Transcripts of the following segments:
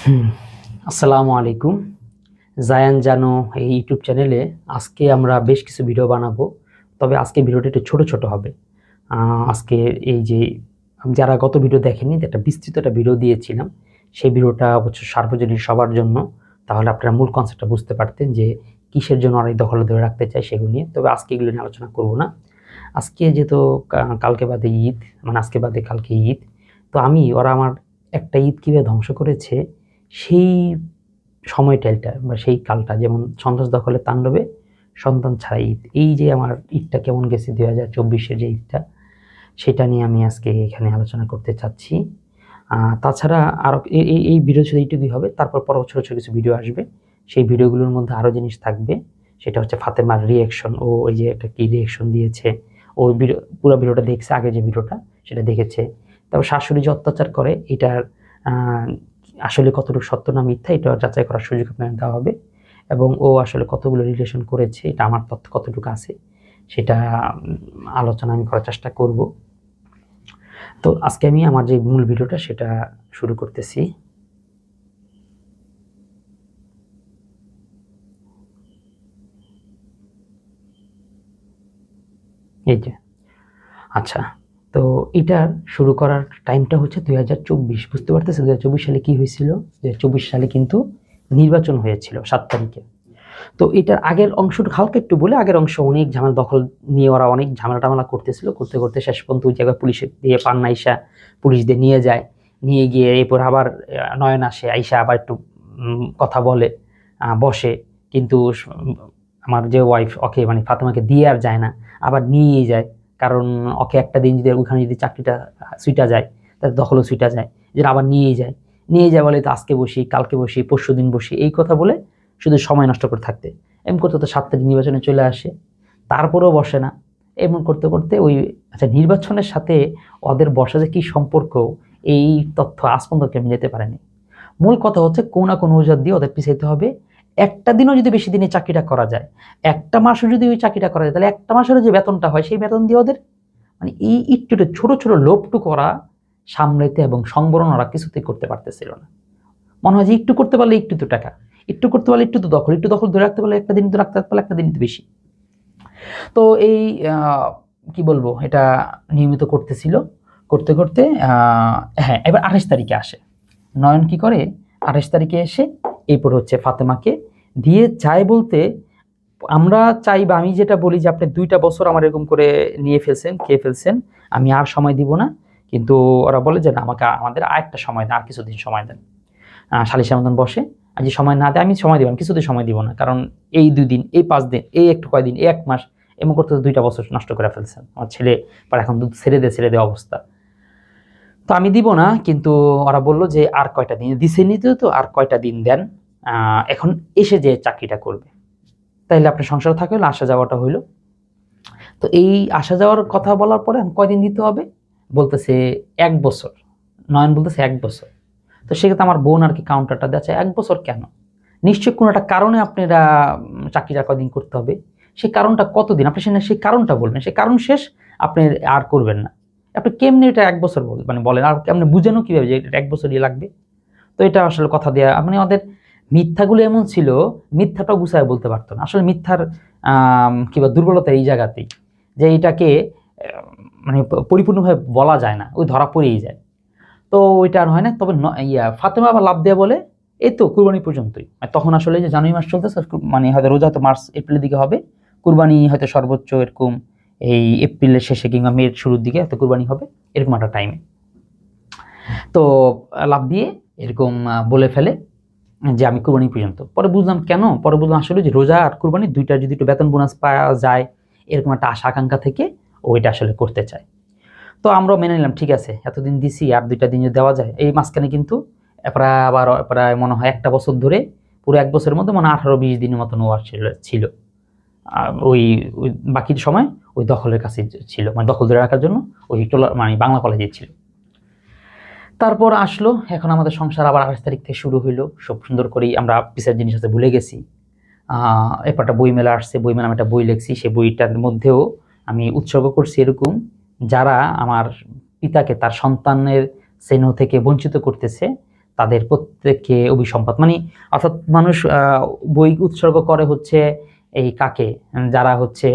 হুম, আসসালামু আলাইকুম। জায়ান জানো এই ইউটিউব চ্যানেলে আজকে আমরা বেশ কিছু ভিডিও বানাবো। তবে আজকে ভিডিওটা একটু ছোট ছোট হবে। আজকে এই যে যারা গত ভিডিও দেখেননি, একটা বিস্তৃত একটা ভিডিও দিয়েছিলাম, সেই ভিডিওটা অবশ্য সার্বজনীন সবার জন্য। তাহলে আপনারা মূল কনসেপ্টটা বুঝতে পারতেন যে কিসের জন্য আর এই দখলে ধরে রাখতে চাই সেগুলো নিয়ে। তবে আজকে এগুলো নিয়ে আলোচনা করব না। আজকে যেহেতু কালকে বাদে ঈদ, মানে আজকে বাদে কালকে ঈদ, তো ওরা আমার একটা ঈদ কীভাবে ধ্বংস করেছে সেই সময়টা বা সেই কালটা, যেমন সন্ত্রাস দখলের তাণ্ডবে সন্তান ছাড়া ঈদ, এই যে আমার ঈদটা কেমন গেছে 2024-এর যে ঈদটা, সেটা নিয়ে আমি আজকে এখানে আলোচনা করতে চাচ্ছি। তাছাড়া আরও এই ভিডিও শুধু এইটুকুই হবে, তারপর ছোটো ছোটো কিছু ভিডিও আসবে। সেই ভিডিওগুলোর মধ্যে আরও জিনিস থাকবে, সেটা হচ্ছে ফাতেমার রিয়াকশন। ও ওই যে একটা কী রিয়াকশন দিয়েছে, ওই পুরো ভিডিওটা দেখছে, আগে যে ভিডিওটা সেটা দেখেছে। তারপর শাশুড়ি যে অত্যাচার করে, এটার আসলে কতটুকু সত্য না মিথ্যা, এটা যাচাই করার সুযোগ আপনার দেওয়া হবে। এবং ও আসলে কতগুলো রিলেশন করেছে, এটা আমার তথ্য কতটুকু আছে সেটা আলোচনা আমি করার চেষ্টা করব। তো আজকে আমি আমার যে মূল ভিডিওটা সেটা শুরু করতেছি। এই যে, আচ্ছা, তো এটার শুরু করার টাইমটা হচ্ছে 2024। বুঝতে পারতেছে 2024 সালে কি হয়েছিল? 2024 সালে কিন্তু নির্বাচন হয়েছিল 7 তারিখে। তো এটার আগের অংশটা হালকা একটু বলে, আগের অংশ অনেক ঝামেলা, দখল নিয়ে ওরা অনেক ঝামেলা টামেলা করতেছিল, করতে করতে শেষ পর্যন্ত ওই জায়গায় পুলিশে দিয়ে পান্না আইসা পুলিশ দিয়ে নিয়ে যায়। নিয়ে গিয়ে এরপর আবার নয়ন আসে, আইসা আবার একটু কথা বলে, বসে। কিন্তু আমার যে ওয়াইফ, ওকে মানে ফাতেমাকে দিয়ে আর যায় না, আবার নিয়েই যায়। কারণ ওকে একটা দিন যদি ওখানে যদি চাকরিটা ছুইটা যায়, তার দখলও ছুইটা যায়, যে আবার নিয়েই যায়। নিয়ে যায় বলে তো আজকে বসি, কালকে বসি, পরশু দিন বসি, এই কথা বলে শুধু সময় নষ্ট করে থাকতে। এমন করতে তো 7 তারিখ নির্বাচনে চলে আসে, তারপরেও বসে না। এমন করতে করতে ওই, আচ্ছা, নির্বাচনের সাথে ওদের বসা যে কী সম্পর্ক, এই তথ্য আজ পর্যন্ত কেউ যেতে পারেনি। মূল কথা হচ্ছে কোন না কোনো অজুহাত দিয়ে ওদের পিছাইতে হবে। একটা দিনও যদি বেশি দিনে চাকরিটা করা যায়, একটা মাসও যদি ওই চাকরিটা করা যায়, তাহলে একটা মাসেরও যে বেতনটা হয় সেই বেতন দিয়ে ওদের মানে এই একটু ছোট ছোট লোভটু করা সামলাইতে এবং সংবরণ ওরা কিছুতেই করতে পারতেছিল না। মনে হয় যে একটু করতে পারলে একটু তো টাকা, একটু করতে পারলে একটু তো দখল, একটু দখল ধরে রাখতে পারলে একটা দিন তো রাখতে পারলে একটা দিন তো বেশি। তো এই কি বলবো, এটা নিয়মিত করতেছিল, করতে করতে হ্যাঁ, এবার 28 তারিখে আসে। নয়ন কি করে, 28 তারিখে এসে এরপর হচ্ছে ফাতেমাকে দিয়ে যায় বলতে, আমরা চাই বা আমি যেটা বলি যে আপনি 2টা বছর আমার এরকম করে নিয়ে ফেলছেন, খেয়ে ফেলছেন, আমি আর সময় দিব না। কিন্তু ওরা বলে যে না, আমাদের আর একটা সময় দেন, আর কিছুদিন সময় দেন। সালিসের মতন বসে, আর যে সময় না দেয় আমি সময় দিব, আমি কিছুদিন সময় দিব না, কারণ এই 2 দিন, এই 5 দিন, এই একটু কয়দিন, এই 1 মাস এমন করতে 2টা বছর নষ্ট করে ফেলছেন আমার ছেলে। পরে এখন দুধ ছেড়ে দে অবস্থা। তো আমি দিব না, কিন্তু ওরা বলল যে আর কয়টা দিন দিছে নিতে, তো আর কয়টা দিন দেন, এখন এসে যে চাকরিটা করবে, তাইলে আপনার সংসার থাকে, হলো আসা যাওয়াটা হইলো। তো এই আসা যাওয়ার কথা বলার পরে কয়দিন দিতে হবে বলতেছে 1 বছর। নয়ন বলতেছে 1 বছর। তো সেক্ষেত্রে আমার বোন আর কি কাউন্টারটা দিচ্ছে, 1 বছর কেন? নিশ্চয়ই কোনো একটা কারণে আপনারা চাকরিটা কয়দিন করতে হবে। সেই কারণটা কতদিন? আপনি সেই কারণটা বলবেন। সেই কারণ শেষ, আপনি আর করবেন না। আপনি কেমনে এটা 1 বছর মানে বলেন, আর আপনি বুঝেনও কিভাবে যে 1 বছরই লাগবে? তো এটা আসলে কথা দেয়া, মানে ওদের মিথ্যাগুলো এমন ছিল, মিথ্যাটাও গুছায় বলতে পারতো না। আসলে মিথ্যার কিংবা দুর্বলতা এই জায়গাতেই, যে এটাকে মানে পরিপূর্ণভাবে বলা যায় না, ওই ধরা পড়েই যায়। তো ওইটা আর হয় না। তবে ফাতেমা আবার লাভ দেয়া বলে, এই তো কুরবানি পর্যন্তই। তখন আসলে যে জানুয়ারি মাস চলতেছে, মানে হয়তো রোজা তো মার্চ এপ্রিলের দিকে হবে, কুরবানি হয়তো সর্বোচ্চ এরকম এই এপ্রিলের শেষে কিংবা মের শুরুর দিকে হয়তো কুরবানি হবে, এরকম একটা টাইমে। তো লাভ দিয়ে এরকম বলে ফেলে যে আমি কুরবানি পর্যন্ত। পরে বুঝলাম কেন, পরে বুঝলাম আসলে যে রোজা আর কুরবানি দুইটা যদি একটু বেতন বোনাস পাওয়া যায়, এরকম একটা আশা আকাঙ্ক্ষা থেকে ওইটা আসলে করতে চায়। তো আমরাও মেনে নিলাম, ঠিক আছে, এতদিন দিছি, আর 2টা দিন যদি দেওয়া যায়। এই মাঝখানে কিন্তু প্রায় মনে হয় 1টা বছর ধরে, পুরো 1 বছরের মধ্যে মনে হয় 18-20 দিনের মতন ওয়ার ছিল। ওই বাকি সময় ওই দখলের কাছে ছিল, মানে দখল ধরে রাখার জন্য ওই মানে বাংলা কলেজে ছিল। তারপর আসলো, এখন আমাদের সংসার আবার 28 তারিখ থেকে শুরু হইলো। সব সুন্দর করেই আমরা পিছের জিনিস আছে ভুলে গেছি। এরপর একটা বইমেলা আসছে, বইমেলা আমি একটা বই লিখছি, সেই বইটার মধ্যেও আমি উৎসর্গ করছি এরকম, যারা আমার পিতাকে তার সন্তানের স্নেহ থেকে বঞ্চিত করতেছে, তাদের প্রত্যেককে অভিসম্পাদ, মানে অর্থাৎ মানুষ বই উৎসর্গ করে হচ্ছে এই কাকে, যারা হচ্ছে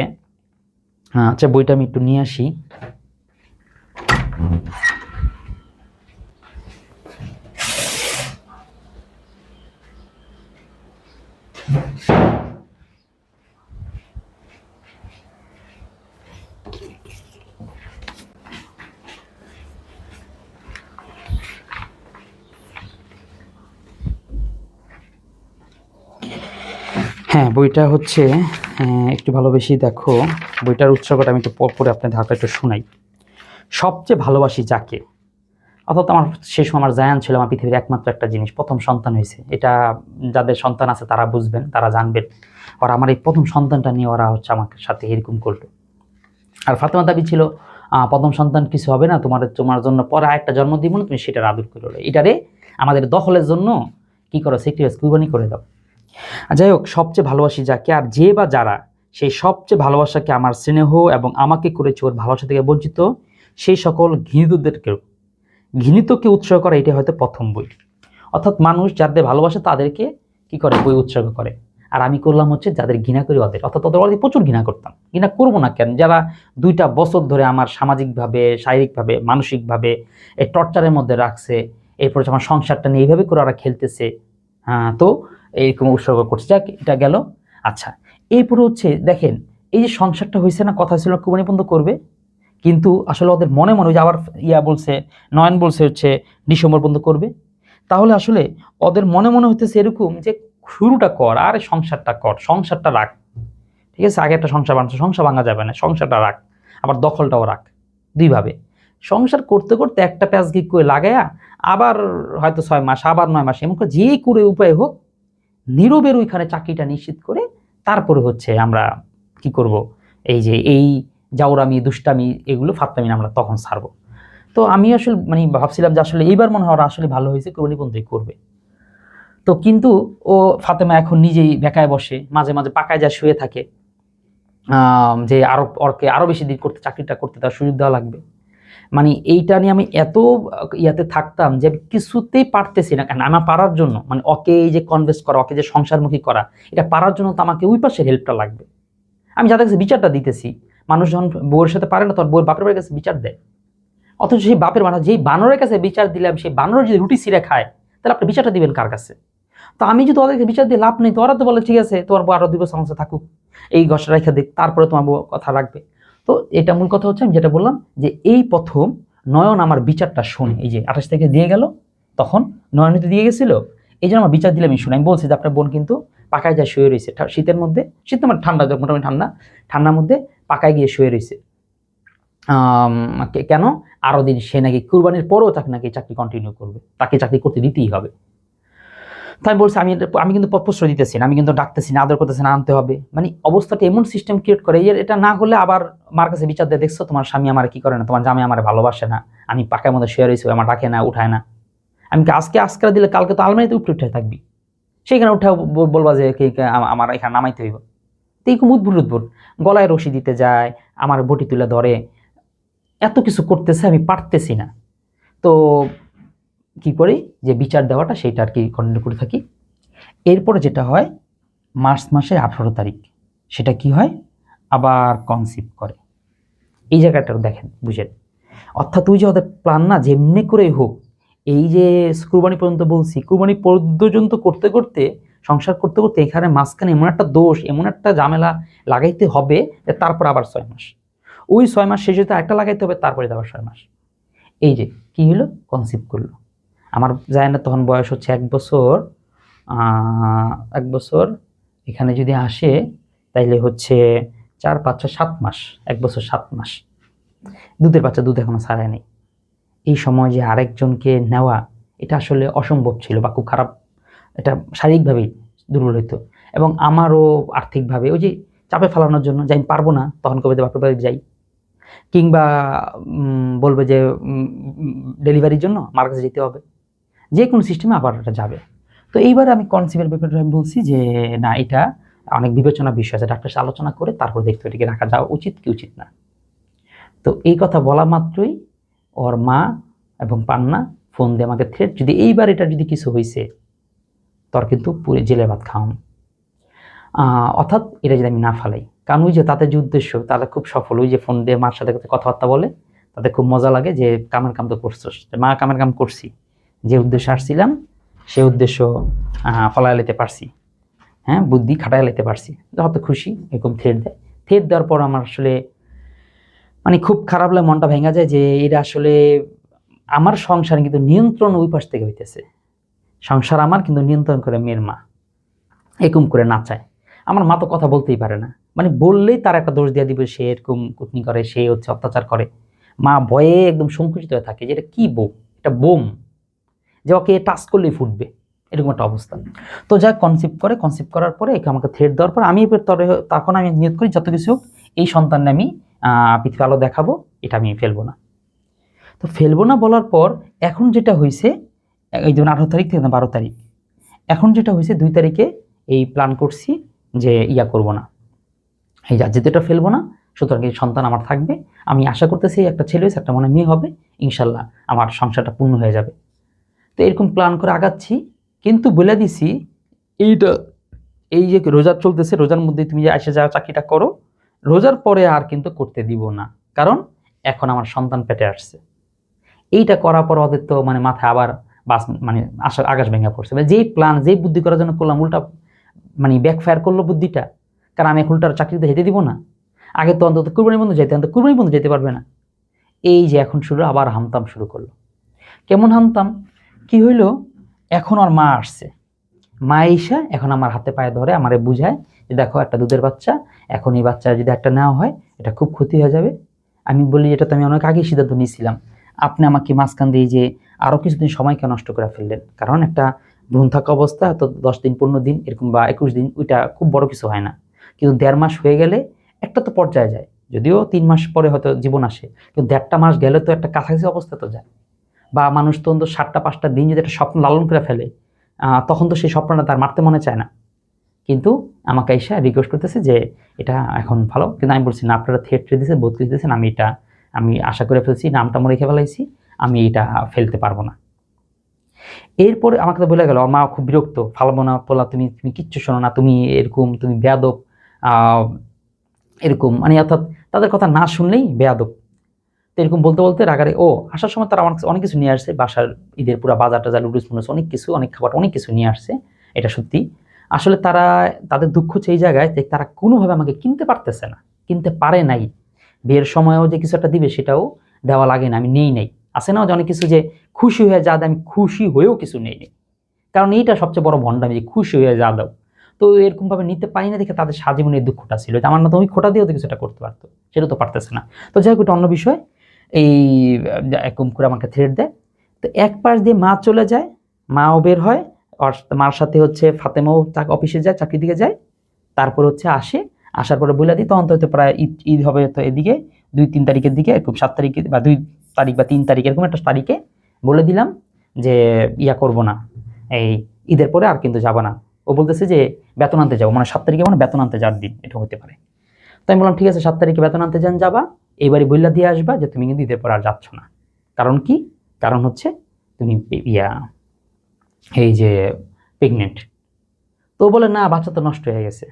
আচ্ছা বইটা আমি একটু নিয়ে আসি। হ্যাঁ, বইটা হচ্ছে একটু ভালোবেসে দেখো, বইটার উৎসর্গটা আমি একটু পরে আপনার ধারটা একটু শোনাই। সবচেয়ে ভালোবাসি যাকে, অর্থাৎ আমার সেই সময় আমার জায়ান ছিল আমার পৃথিবীর একমাত্র একটা জিনিস, প্রথম সন্তান হয়েছে। এটা যাদের সন্তান আছে তারা বুঝবেন, তারা জানবেন। আর আমার এই প্রথম সন্তানটা নিয়ে ওরা হচ্ছে আমার সাথে এরকম করলো। আর ফাতেমার দাবি ছিল প্রথম সন্তান কিছু হবে না, তোমার জন্য পরে আরেকটা জন্ম দিব না, তুমি সেটার আদর করো, এটারে আমাদের দখলের জন্য কি করো, স্যাক্রিফাইস কুরবানি করে দাও। যাই হোক, সবচেয়ে ভালোবাসি যাকে, আর যে বা যারা সেই সবচেয়ে ভালোবাসাকে আমার স্নেহ এবং আমাকে করেছে ওর ভালোবাসা থেকে বঞ্চিত সেই সকল ঘৃণিতদেরকেও, ঘৃণিতকে উৎসর্গ করা, এটাই হয়তো প্রথম বই। অর্থাৎ মানুষ যাদের ভালোবাসে তাদেরকে কি করে, বই উৎসর্গ করে। আর আমি করলাম হচ্ছে যাদের ঘৃণা করি ওদের, অর্থাৎ ওদের প্রচুর ঘৃণা করতাম। ঘৃণা করবো না কেন, যারা 2টা বছর ধরে আমার সামাজিকভাবে, শারীরিকভাবে, মানসিকভাবে এই টর্চারের মধ্যে রাখছে, এরপর আমার সংসারটা নিয়ে এইভাবে করে ওরা খেলতেছে, তো এইরকম উৎসর্গ করছে। যাক, এটা গেল। আচ্ছা, এরপরে হচ্ছে দেখেন, এই যে সংসারটা হয়েছে না, কথা ছিল কুরবানি বন্ধ করবে, কিন্তু আসলে ওদের মনে মনে যে আবার বলছে, নয়ন বলছে হচ্ছে ডিসেম্বর বন্ধ করবে। তাহলে আসলে ওদের মনে মনে হইতেছে এরকম যে শুরুটা কর, আর সংসারটা কর, সংসারটা রাখ, ঠিক আছে? আগে একটা সংসার বানাচ্ছে, সংসার ভাঙা যাবে না, সংসারটা রাখ, আবার দখলটাও রাখ। দুইভাবে সংসার করতে করতে একটা প্যাঁচ গিক করে লাগায়া আবার হয়তো 6 মাস, আবার 9 মাস, এমন করে যে করে উপায় হোক নীরবের ওইখানে চাকরিটা নিশ্চিত করে তারপরে হচ্ছে আমরা কি করব, এই যে এই জাউরামি, দুষ্টামি, এগুলো ফাত্তামি আমরা তখন ছাড়বো। তো আমি আসলে মানে ভাবছিলাম যে আসলে এইবার মনে হয় ওরা আসলে ভালো হয়েছে, কুরবানি বন্ধই করবে। তো কিন্তু ও ফাতেমা এখন নিজেই বেকায় বসে, মাঝে মাঝে পাকায় যায়, শুয়ে থাকে, যে আরো ওরকে আরো বেশি দিন করতে, চাকরিটা করতে তার সুযোগ দেওয়া লাগবে। মানে এইটা নিয়ে আমি এত ইয়াতে থাকতাম যে কিছুতেই পারতেছি না, কারণ আমার পারার জন্য, মানে ওকে এই যে কনভেন্স করা, ওকে যে সংসারমুখী করা, এটা পারার জন্য তো আমাকে ওই পাশের হেল্পটা লাগবে। আমি যাদের কাছে বিচারটা দিতেছি, মানুষ যখন বউয়ের সাথে পারে না, তোর বউয়ের বাপের বাড়ির কাছে বিচার দেয়, অথচ সেই বাপের বানা, যেই বানরের কাছে বিচার দিলাম, সেই বানর যদি রুটি ছিঁড়ে খায়, তাহলে আপনি বিচারটা দিবেন কার কাছে? তো আমি যদি ওদেরকে বিচার দিয়ে লাভ নেই, তো ওরা তো বলে ঠিক আছে তোমার বউ আরো 2 বছর সংসার থাকুক, এই ঘষা রেখে দিক, তারপরে তোমার বউ কথা রাখবে। তো এটা মূল কথা হচ্ছে, আমি যেটা বললাম যে এই প্রথম নয়ন আমার বিচারটা শোনে, এই যে 28 থেকে দিয়ে গেল, তখন নয়নতে দিয়ে গেছিল, এই জন্য আমার বিচার দিলে আমি শুনি। আমি বলছি যে আপনার বোন কিন্তু পাকায় যায় শুয়ে রয়েছে শীতের মধ্যে, শীত মানে ঠান্ডা, মোটামুটি ঠান্ডা, ঠান্ডার মধ্যে পাকায় গিয়ে শুয়ে রয়েছে। কেন? আরো দিন সে নাকি কুরবানির পরেও তাকে নাকি চাকরি কন্টিনিউ করবে, তাকে চাকরি করতে দিতেই হবে। তাই বলছে আমি কিন্তু প্রশ্রয় দিতেছি না, আমি কিন্তু ডাকতেছি না, আদর করতেছি না, আনতে হবে, মানে অবস্থাটা এমন সিস্টেম ক্রিয়েট করে, এটা না হলে আবার মার কাছে বিচার দিয়ে, দেখছো তোমার স্বামী আমার কি করে না, তোমার জামাই আমার ভালোবাসে না, আমি পাকার মধ্যে শুয়ে রয়েছি, আমার ডাকে না, উঠায় না, আমি আজকে আজকাল দিলে কালকে তো আলমারিতে উঠে থাকবি, সেইখানে উঠে বলবা যে আমার এখানে নামাইতে হইব। তো এরকম উদ্ভুট গলায় রশি দিতে যায়, আমার বটি তুলে ধরে, এত কিছু করতেছে, আমি পারতেছি না। তো কি করি, যে বিচার দেওয়াটা সেটা আর কি কন্টিনিউ করে থাকি। এরপরে যেটা হয়, মার্চ মাসের 18 তারিখ, সেটা কি হয়, আবার কনসিভ করে। এই জায়গাটা দেখেন, বুঝেন, অর্থাৎ ওই যে ওদের প্ল্যান না, যেমনি করেই হোক, এই যে কুরবানি পর্যন্ত বলছি, কুরবানি পর্যন্ত করতে করতে, সংসার করতে করতে, এখানে মাঝখানে এমন একটা দোষ, এমন একটা ঝামেলা লাগাইতে হবে যে তারপর আবার 6 মাস, ওই 6 মাস শেষে তো একটা লাগাইতে হবে, তারপরে আবার 6 মাস। এই যে কি হলো, কনসিভ করলো। আমার যায় না, তখন বয়স হচ্ছে 1 বছর, 1 বছর এখানে যদি আসে, তাইলে হচ্ছে 4, 5, 6, 7 মাস, 1 বছর 7 মাস দুধের বাচ্চা, দুধ এখনো ছাড়ায় নেই। এই সময় যে আরেকজনকে নেওয়া, এটা আসলে অসম্ভব ছিল, বা খুব খারাপ, এটা শারীরিকভাবেই দুর্বল হইতো, এবং আমারও আর্থিকভাবে ওই যে চাপে ফেলানোর জন্য, যে আমি পারবো না, তখন কবে বাপের বাড়ি যাই, কিংবা বলবে যে ডেলিভারির জন্য মার কাছে যেতে হবে, যে কোনো সিস্টেমে আবার এটা যাবে। তো এইবার আমি কনসিভের ব্যাপারটা আমি বলছি যে না, এটা অনেক বিবেচনার বিষয় আছে, ডাক্তার সাথে আলোচনা করে তারপর দেখতে এটাকে রাখা যাওয়া উচিত কি উচিত না। তো এই কথা বলা মাত্রই ওর মা এবং পান্না ফোন দিয়ে আমাকে থ্রেট, যদি এইবার এটা যদি কিছু হয়েছে তোর কিন্তু পুরো জেলে ভাত খাওয়াম। অর্থাৎ এটা যদি আমি না ফালাই, কারণ ওই যে তাদের যে উদ্দেশ্য তারা খুব সফল, ওই যে ফোন দিয়ে মার সাথে কথাবার্তা বলে, তাদের খুব মজা লাগে যে কামের কাম তো করছিস, মা কামের কাম করছি, যে উদ্দেশ্যে আসছিলাম সেই উদ্দেশ্য ফলাই লেতে পারছি, হ্যাঁ বুদ্ধি খাটাই লেতে পারছি, যত খুশি এরকম থ্রেট দেয়। থ্রেট দেওয়ার পর আমার আসলে মানে খুব খারাপ লাগে, মনটা ভেঙে যায় যে এরা আসলে আমার সংসার কিন্তু নিয়ন্ত্রণ ওই পাশ থেকে হইতেছে, সংসার আমার কিন্তু নিয়ন্ত্রণ করে মেয়ের মা, এরকম করে নাচায়। আমার মা তো কথা বলতেই পারে না, মানে বললেই তার একটা দোষ দিয়ে দিবে, সে এরকম কুটনি করে, সে হচ্ছে অত্যাচার করে। মা ভয়ে একদম সংকুচিত হয়ে থাকে যে এটা কি বোম, এটা বোম, যে ওকে টাচ করলেই ফুটবে, এরকম একটা অবস্থা। তো যা কনসিপ্ট করার পরে আমাকে থ্রেট দেওয়ার পর আমি তখন আমি নিয়ত করি যত কিছু হোক এই সন্তানকে আমি পৃথিবী আলো দেখাবো, এটা আমি ফেলবো না। তো ফেলবো না বলার পর এখন যেটা হয়েছে, এই যেমন 18 তারিখ থেকে 12 তারিখ, এখন যেটা হয়েছে 2 তারিখে এই প্ল্যান করছি যে ইয়া করব না, এই যেহেতু এটা ফেলবো না, সুতরাং এই সন্তান আমার থাকবে। আমি আশা করতেছি একটা ছেলে হয়েছে, একটা মনে মেয়ে হবে, ইনশাল্লাহ আমার সংসারটা পূর্ণ হয়ে যাবে। তো এরকম প্ল্যান করে আগাচ্ছি, কিন্তু বলে দিছি এইটা, এই যে রোজা চলতেছে, রোজার মধ্যে তুমি যে এসে যা চাকরিটা করো, রোজার পরে আর কিন্তু করতে দিব না, কারণ এখন আমার সন্তান পেটে আসছে। এইটা করার পর ওদের তো মানে মাথায় আবার মানে আকাশ ভেঙে পড়ছে, যেই প্ল্যান যেই বুদ্ধি করার জন্য করলাম উল্টা মানে ব্যাকফায়ার করলো বুদ্ধিটা, কারণ আমি এখন উল্টার চাকরিতে যেতে দিব না। আগে তো অন্তত কুরবানি বন্ধু যেতে, অন্তত কুরবানি বন্ধু যেতে পারবে না। এই যে এখন শুরু আবার হামতাম শুরু করলো। কেমন হামতাম, কি হইলো, এখন আর মা আসছে, মা ঈশা এখন আমার হাতে পায়ে ধরে আমারে বুঝায় যে দেখো একটা দুধের বাচ্চা, এখন এই বাচ্চা যদি একটা নেওয়া হয় এটা খুব ক্ষতি হয়ে যাবে। আমি বলি এটা তো আমি অনেক আগেই সিদ্ধান্ত নিয়েছিলাম, আপনি আমাকে মাঝখান দিয়ে যে আরও কিছুদিন সময়কে নষ্ট করে ফেললেন, কারণ একটা ভ্রূণ থাকা অবস্থা হয়তো 10 দিন 15 দিন এরকম বা 21 দিন, ওইটা খুব বড় কিছু হয় না, কিন্তু 1.5 মাস হয়ে গেলে একটা তো পর্যায়ে যায়, যদিও 3 মাস পরে হয়তো জীবন আসে, কিন্তু 1.5 মাস গেলে তো একটা কাছাকাছি অবস্থা তো যায়। বা মানুষ তো অন্তত 7টা 5টা দিন যদি একটা স্বপ্ন লালন করে ফেলে, তখন তো সেই স্বপ্নটা তার মারতে মনে চায় না। কিন্তু আমাকে এসে রিকোয়েস্ট করতেছে যে এটা এখন ভালো, কিন্তু আমি বলছি না, আপনারা থ্রেট দিয়েছেন 32 দিয়েছেন, আমি আশা করে ফেলছি, নামটা রেখে ফেলাইছি, আমি এটা ফেলতে পারবো না। এরপরে আমাকে তো বলে গেল, মা খুব বিরক্ত, ফালবো না পোলা, তুমি তুমি কিচ্ছু শোনো না, তুমি এরকম, তুমি বেয়াদব, এরকম মানে অর্থাৎ তাদের কথা না শুনলেই বেয়াদব। তো এরকম বলতে বলতে রাগারে আসার সময় তারা আমার অনেক কিছু নিয়ে আসছে, বাসার ঈদের পুরো বাজার টাজার লুডুস মুডুস অনেক কিছু, অনেক খাবার অনেক কিছু নিয়ে আসছে, এটা সত্যি। আসলে তাদের দুঃখ হচ্ছে এই জায়গায় যে তারা কোনোভাবে আমাকে কিনতে পারতেছে না, কিনতে পারে নাই। বিয়ের সময়ও যে কিছু একটা দিবে সেটাও দেওয়া লাগে না, আমি নেই নাই। আছে না যে অনেক কিছু যে খুশি হয়ে যা দেয়, আমি খুশি হয়েও কিছু নেই নেই, কারণ এইটা সবচেয়ে বড় ভণ্ডামি যে খুশি হয়ে যা দাও। তো এরকম ভাবে নিতে পারি না দেখে তাদের সারাজীবনে এই দুঃখটা ছিল, আমার না তো ওই খোটা দিয়েও তো কিছুটা করতে পারতো, সেটা তো পারতেছে না। তো যাই হোক এটা অন্য বিষয়। এই এরকম করে আমাকে থ্রেট দেয়। তো এক পাশ দিয়ে মা চলে যায়, মাও বের হয়, মার সাথে হচ্ছে ফাতেমাও অফিসে যায়, চাকরি দিকে যায়। তারপর হচ্ছে আসার পরে বলে দিই, তখন তো হয়তো প্রায় ঈদ হবে তো এদিকে 2-3 তারিখের দিকে, এরকম 7 তারিখে বা 2 তারিখ বা 3 তারিখ এরকম একটা তারিখে বলে দিলাম যে ইয়া করব না, এই ঈদের পরে আর কিন্তু যাবা না। ও বলতেছে যে বেতন আনতে যাবো, মানে 7 তারিখে মানে বেতন আনতে যাওয়ার দিন, এটা হতে পারে। তো আমি বললাম ঠিক আছে 7 তারিখে বেতন আনতে যাবা, এইবারই বইলা দিয়ে আসবা যে তুমি কিন্তু ঈদের পর আর যাচ্ছ না। কারণ কি, কারণ হচ্ছে তুমি এই যে প্রেগনেন্ট। তো বলে না, বাচ্চা তো নষ্ট হয়ে গেছে।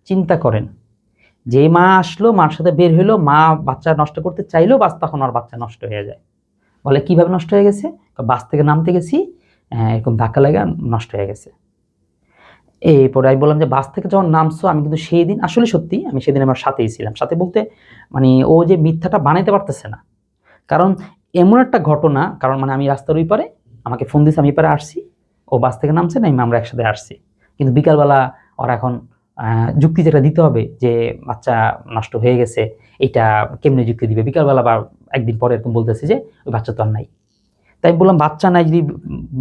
চিন্তা করেন, যে মা আসলো, মার সাথে বের হইলো, মা বাচ্চা নষ্ট করতে চাইলেও তখন আর বাচ্চা নষ্ট হয়ে যায়। বলে কিভাবে নষ্ট হয়ে গেছে, বাস থেকে নামতে গেছি, এরকম ধাক্কা লাগা নষ্ট হয়ে গেছে। এরপরে আমি বললাম যে বাস থেকে যখন নামছো, আমি কিন্তু সেই দিন আসলে সত্যি আমি সেদিন আমার সাথেই ছিলাম, সাথে বলতে মানে ও যে মিথ্যাটা বানাইতে পারতেছে না, কারণ এমন একটা ঘটনা, কারণ মানে আমি রাস্তার ওই পারে, আমাকে ফোন দিয়েছে, আমি পারে আসছি, ও বাস থেকে নামছে না, আমরা একসাথে আসছি। কিন্তু বিকালবেলা ওরা এখন যুক্তি যেটা দিতে হবে যে বাচ্চা নষ্ট হয়ে গেছে, এটা কেমনে যুক্তি দিবে, বিকালবেলা বা একদিন পরে এরকম বলতেছে যে ওই বাচ্চা তো আর নাই। তাই বললাম বাচ্চা নাই, যদি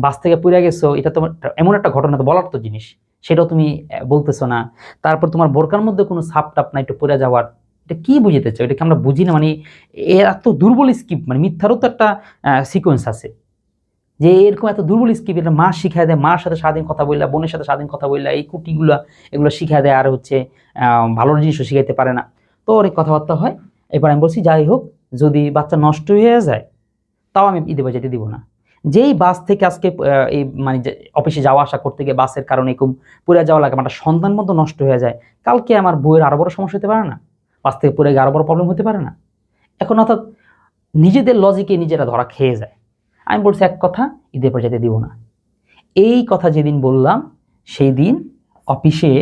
বাস থেকে পড়ে গেছো, এটা তোমার এমন একটা ঘটনা, তো বলার তো জিনিস, সেটাও তুমি বলতেছো না। তারপর তোমার বোরকার মধ্যে কোনো ছাপ টাপ নাই একটু পড়ে যাওয়ার, এটা কি বুঝিতে চাও, এটাকে আমরা বুঝি না, মানে এত দুর্বল স্কিপ, মানে মিথ্যারও তো একটা সিকোয়েন্স আছে, যে এরকম এত দুর্বল স্কিপ এটা মা শিখায় দেয়, মার সাথে সারাদিন কথা বললা, বোনের সাথে সারাদিন কথা বললা, এই কুটিগুলা এগুলো শিখায় দেয়, আর হচ্ছে ভালো জিনিসও শিখাইতে পারে না। তো অনেক কথাবার্তা হয়। এবার আমি বলছি যাই হোক, যদি বাচ্চা নষ্ট হয়ে যায় তাও আমি ঈদে বাজাইতে দিব না। যেই বাস থেকে আজকে এই মানে অফিসে যাওয়া আসা করতে গিয়ে বাসের কারণে এরকম পড়ে যাওয়া লাগে, আমার সন্তান মতো নষ্ট হয়ে যায়, কালকে আমার বউয়ের আরো বড় সমস্যা হতে পারে না? বাস থেকে পড়ে গিয়ে আরো বড় প্রবলেম হতে পারে না? এখন অর্থাৎ নিজেদের লজিকে নিজেরা ধরা খেয়ে যায়। আমি বলছি এক কথা, ঈদের পর যেতে দিব না। এই কথা যেদিন বললাম সেই দিন অফিসে